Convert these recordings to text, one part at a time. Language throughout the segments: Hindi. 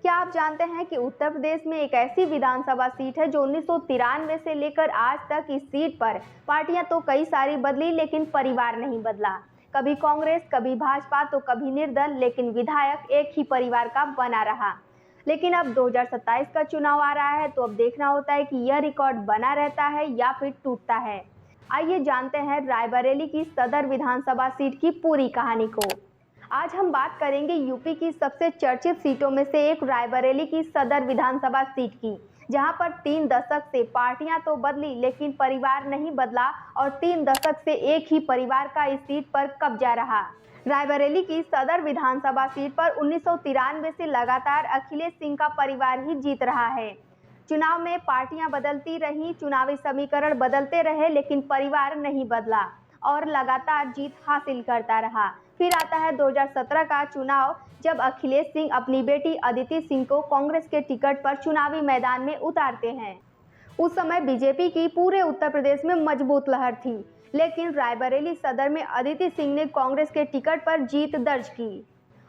क्या आप जानते हैं कि उत्तर प्रदेश में एक ऐसी विधानसभा सीट है जो 1993 से लेकर आज तक इस सीट पर पार्टियां तो कई सारी बदली लेकिन परिवार नहीं बदला। कभी कांग्रेस, कभी भाजपा तो कभी निर्दल, लेकिन विधायक एक ही परिवार का बना रहा। लेकिन अब 2027 का चुनाव आ रहा है तो अब देखना होता है कि यह रिकॉर्ड बना रहता है या फिर टूटता है। आइए जानते हैं रायबरेली की सदर विधानसभा सीट की पूरी कहानी को। आज हम बात करेंगे यूपी की सबसे चर्चित सीटों में से एक रायबरेली की सदर विधानसभा सीट की, जहां पर 3 दशक से पार्टियां तो बदली लेकिन परिवार नहीं बदला और 3 दशक से एक ही परिवार का इस सीट पर कब्जा रहा। रायबरेली की सदर विधानसभा सीट पर 1993 से लगातार अखिलेश सिंह का परिवार ही जीत रहा है। चुनाव में पार्टियां बदलती रहीं, चुनावी समीकरण बदलते रहे, लेकिन परिवार नहीं बदला और लगातार जीत हासिल करता रहा। फिर आता है 2017 का चुनाव, जब अखिलेश सिंह अपनी बेटी अदिति सिंह को कांग्रेस के टिकट पर चुनावी मैदान में उतारते हैं। उस समय बीजेपी की पूरे उत्तर प्रदेश में मजबूत लहर थी, लेकिन रायबरेली सदर में अदिति सिंह ने कांग्रेस के टिकट पर जीत दर्ज की।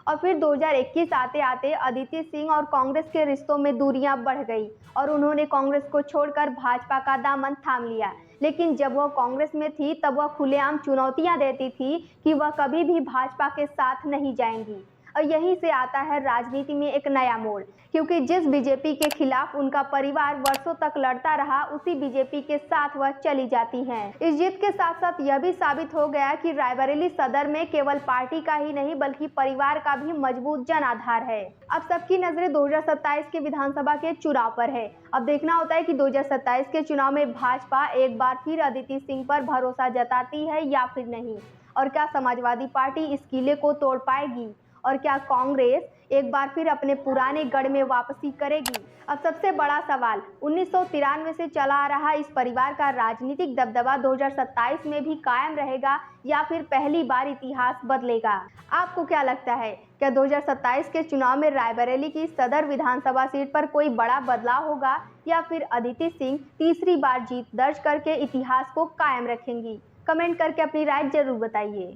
और फिर 2021 आते आते अदिति सिंह और कांग्रेस के रिश्तों में दूरियां बढ़ गई और उन्होंने कांग्रेस को छोड़कर भाजपा का दामन थाम लिया। लेकिन जब वह कांग्रेस में थी तब वह खुलेआम चुनौतियां देती थी कि वह कभी भी भाजपा के साथ नहीं जाएंगी। और यहीं से आता है राजनीति में एक नया मोड़, क्योंकि जिस बीजेपी के खिलाफ उनका परिवार वर्षों तक लड़ता रहा, उसी बीजेपी के साथ वह चली जाती हैं। इस जीत के साथ साथ यह भी साबित हो गया कि रायबरेली सदर में केवल पार्टी का ही नहीं बल्कि परिवार का भी मजबूत जनाधार है। अब सबकी नजरें 2027 के विधानसभा के चुनाव पर है। अब देखना होता है कि 2027 के चुनाव में भाजपा एक बार फिर अदिति सिंह पर भरोसा जताती है या फिर नहीं, और क्या समाजवादी पार्टी इस किले को तोड़ पाएगी, और क्या कांग्रेस एक बार फिर अपने पुराने गढ़ में वापसी करेगी। अब सबसे बड़ा सवाल, 1993 से चला आ रहा इस परिवार का राजनीतिक दबदबा 2027 में भी कायम रहेगा या फिर पहली बार इतिहास बदलेगा। आपको क्या लगता है, क्या 2027 के चुनाव में रायबरेली की सदर विधानसभा सीट पर कोई बड़ा बदलाव होगा या फिर अदिति सिंह तीसरी बार जीत दर्ज करके इतिहास को कायम रखेंगी? कमेंट करके अपनी राय जरूर बताइए।